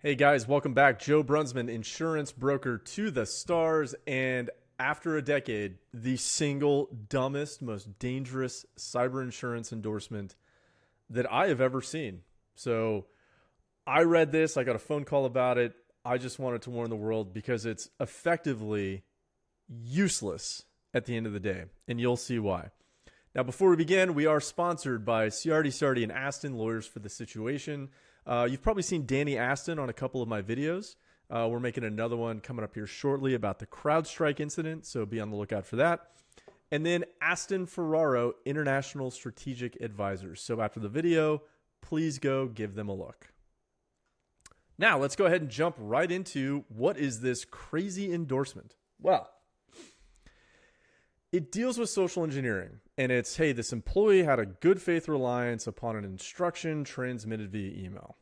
Hey guys, welcome back. Joe Brunsman, insurance broker to the stars. And after a decade, the single dumbest, most dangerous cyber insurance endorsement that I have ever seen. So I read this, I got a phone call about it. I just wanted to warn the world because it's effectively useless at the end of the day. And you'll see why. Now, before we begin, we are sponsored by Ciardi and Aston, Lawyers for the Situation. You've probably seen Danny Aston on a couple of my videos. We're making another one coming up here shortly about the CrowdStrike incident, so be on the lookout for that. And then Aston Ferraro, International Strategic Advisors. So after the video, please go give them a look. Now, let's go ahead and jump right into what is this crazy endorsement? Well, it deals with social engineering, and it's, hey, this employee had a good faith reliance upon an instruction transmitted via email.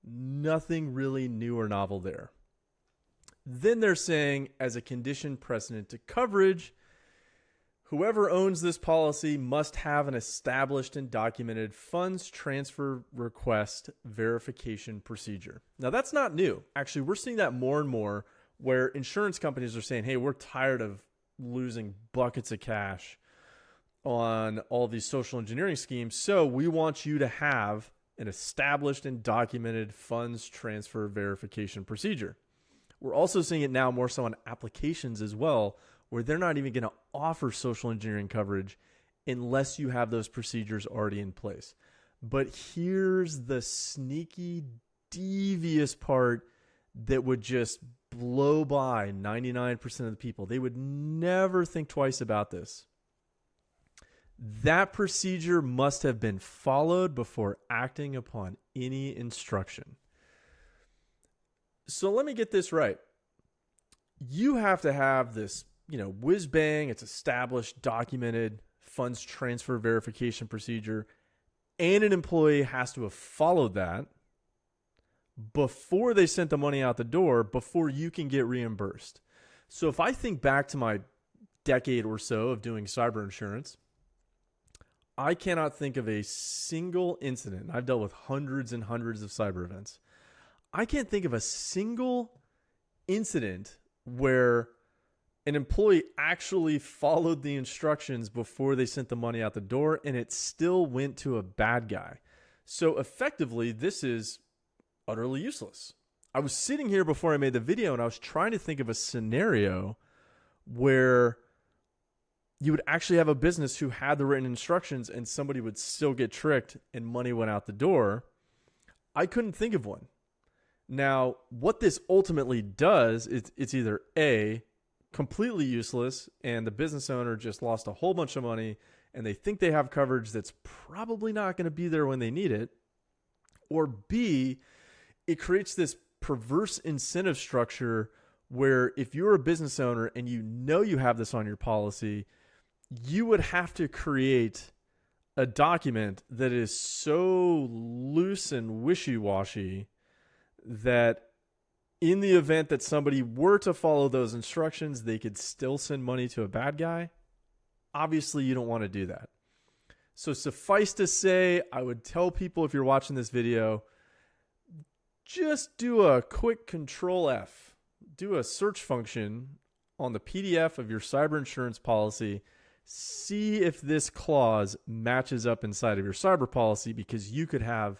Nothing really new or novel there. Then they're saying, as a condition precedent to coverage, whoever owns this policy must have an established and documented funds transfer request verification procedure. Now, that's not new. Actually, we're seeing that more and more where insurance companies are saying, hey, we're tired of losing buckets of cash on all these social engineering schemes. So we want you to have an established and documented funds transfer verification procedure. We're also seeing it now more so on applications as well, where they're not even going to offer social engineering coverage unless you have those procedures already in place. But here's the sneaky, devious part that would just blow by 99% of the people. They would never think twice about this. That procedure must have been followed before acting upon any instruction. So let me get this right. You have to have this, whiz bang, it's established, documented funds transfer verification procedure, and an employee has to have followed that before they sent the money out the door, before you can get reimbursed. So if I think back to my decade or so of doing cyber insurance, I cannot think of a single incident. I've dealt with hundreds and hundreds of cyber events. I can't think of a single incident where an employee actually followed the instructions before they sent the money out the door and it still went to a bad guy. So effectively, this is utterly useless. I was sitting here before I made the video and I was trying to think of a scenario where you would actually have a business who had the written instructions and somebody would still get tricked and money went out the door. I couldn't think of one. Now, what this ultimately does is it's either A, completely useless and the business owner just lost a whole bunch of money and they think they have coverage that's probably not going to be there when they need it, or B, it creates this perverse incentive structure where if you're a business owner and you know you have this on your policy, you would have to create a document that is so loose and wishy-washy that in the event that somebody were to follow those instructions, they could still send money to a bad guy. Obviously, you don't want to do that. So suffice to say, I would tell people if you're watching this video, just do a quick Control F. Do a search function on the PDF of your cyber insurance policy. See if this clause matches up inside of your cyber policy, because you could have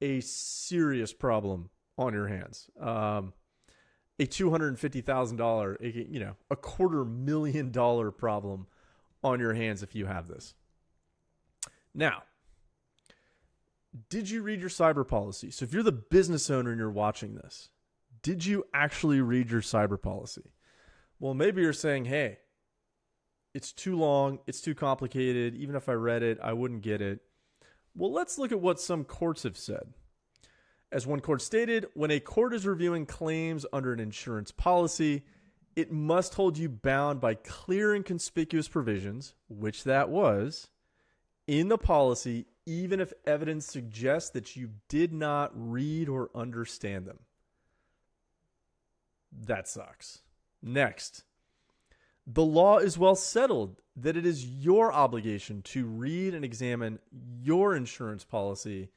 a serious problem on your hands. A $250,000, a $250,000 problem on your hands if you have this. Now, did you read your cyber policy? So if you're the business owner and you're watching this, did you actually read your cyber policy? Well, maybe you're saying, hey, it's too long, it's too complicated. Even if I read it, I wouldn't get it. Well, let's look at what some courts have said. As one court stated, when a court is reviewing claims under an insurance policy, it must hold you bound by clear and conspicuous provisions, which that was, in the policy, even if evidence suggests that you did not read or understand them. That sucks. Next, the law is well settled that it is your obligation to read and examine your insurance policy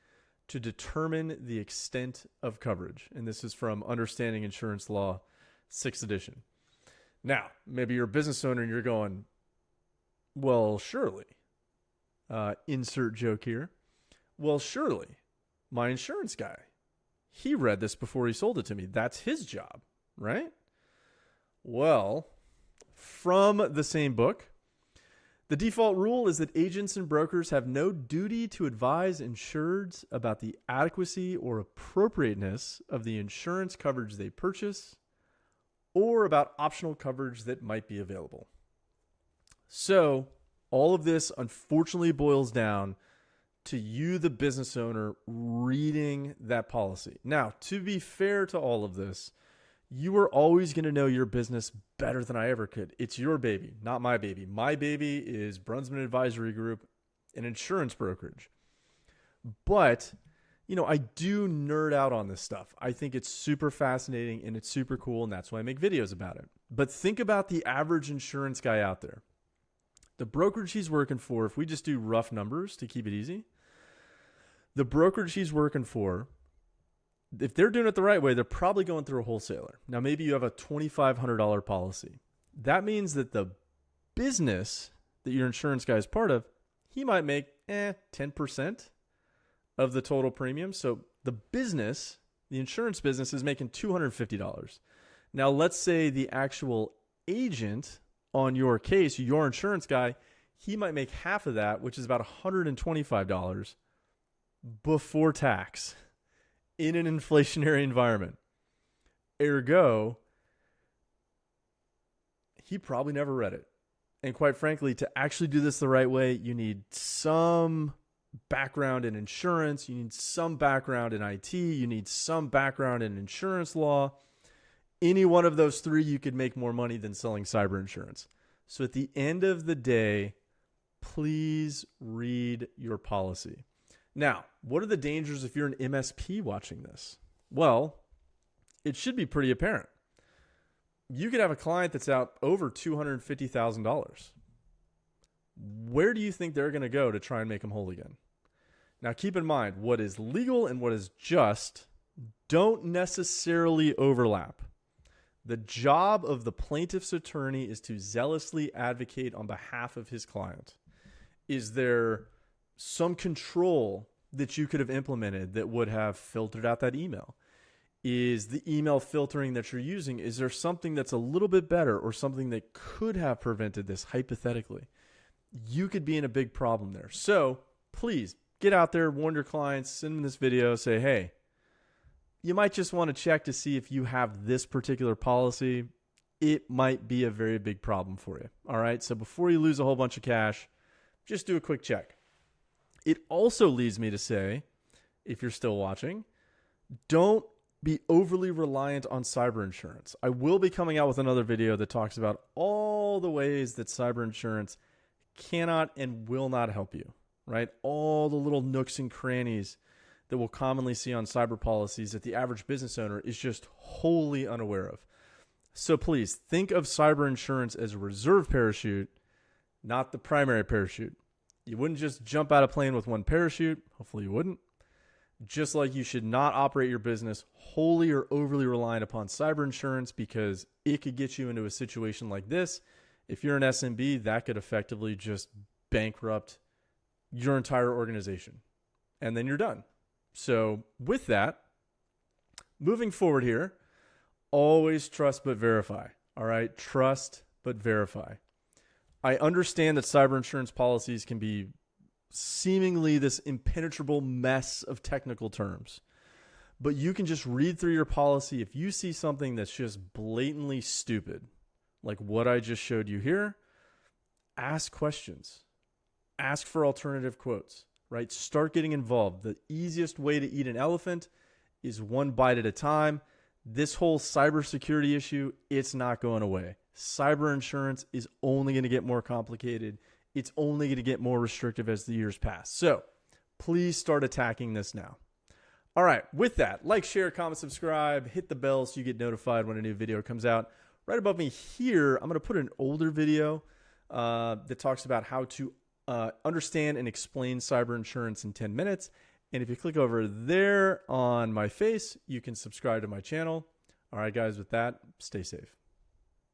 to determine the extent of coverage. And this is from Understanding Insurance Law, 6th edition. Now, maybe you're a business owner and you're going, well, surely, insert joke here. Well, surely, my insurance guy, he read this before he sold it to me. That's his job, right? Well, from the same book, the default rule is that agents and brokers have no duty to advise insureds about the adequacy or appropriateness of the insurance coverage they purchase or about optional coverage that might be available. So all of this unfortunately boils down to you, the business owner, reading that policy. Now, to be fair to all of this, you are always going to know your business better than I ever could. It's your baby, not my baby. My baby is Brunsman Advisory Group, an insurance brokerage. But, I do nerd out on this stuff. I think it's super fascinating and it's super cool, and that's why I make videos about it. But think about the average insurance guy out there. The brokerage he's working for, if we just do rough numbers to keep it easy, the brokerage he's working for, if they're doing it the right way, they're probably going through a wholesaler. Now, maybe you have a $2,500 policy. That means that the business that your insurance guy is part of, he might make 10% of the total premium. So the business, the insurance business, is making $250. Now, let's say the actual agent on your case, your insurance guy, he might make half of that, which is about $125 before tax in an inflationary environment. Ergo, he probably never read it. And quite frankly, to actually do this the right way, you need some background in insurance, you need some background in IT, you need some background in insurance law. Any one of those three, you could make more money than selling cyber insurance. So at the end of the day, please read your policy. Now, what are the dangers if you're an MSP watching this? Well, it should be pretty apparent. You could have a client that's out over $250,000. Where do you think they're going to go to try and make them whole again? Now, keep in mind, what is legal and what is just don't necessarily overlap. The job of the plaintiff's attorney is to zealously advocate on behalf of his client. Is there some control that you could have implemented that would have filtered out that email? Is the email filtering that you're using, is there something that's a little bit better or something that could have prevented this hypothetically? You could be in a big problem there. So please get out there, warn your clients, send them this video, say, hey, you might just want to check to see if you have this particular policy. It might be a very big problem for you. All right. So before you lose a whole bunch of cash, just do a quick check. It also leads me to say, if you're still watching, don't be overly reliant on cyber insurance. I will be coming out with another video that talks about all the ways that cyber insurance cannot and will not help you, right? All the little nooks and crannies that we'll commonly see on cyber policies that the average business owner is just wholly unaware of. So please think of cyber insurance as a reserve parachute, not the primary parachute. You wouldn't just jump out of a plane with one parachute. Hopefully you wouldn't. Just like you should not operate your business wholly or overly reliant upon cyber insurance, because it could get you into a situation like this. If you're an SMB, that could effectively just bankrupt your entire organization. And then you're done. So with that, moving forward here, always trust but verify. All right? Trust but verify. I understand that cyber insurance policies can be seemingly this impenetrable mess of technical terms, but you can just read through your policy. If you see something that's just blatantly stupid, like what I just showed you here, ask questions, ask for alternative quotes, right? Start getting involved. The easiest way to eat an elephant is one bite at a time. This whole cybersecurity issue, it's not going away. Cyber insurance is only going to get more complicated. It's only going to get more restrictive as the years pass. So please start attacking this now. All right. With that, like, share, comment, subscribe, hit the bell so you get notified when a new video comes out. Right above me here, I'm going to put an older video that talks about how to understand and explain cyber insurance in 10 minutes. And if you click over there on my face, you can subscribe to my channel. All right, guys, with that, stay safe.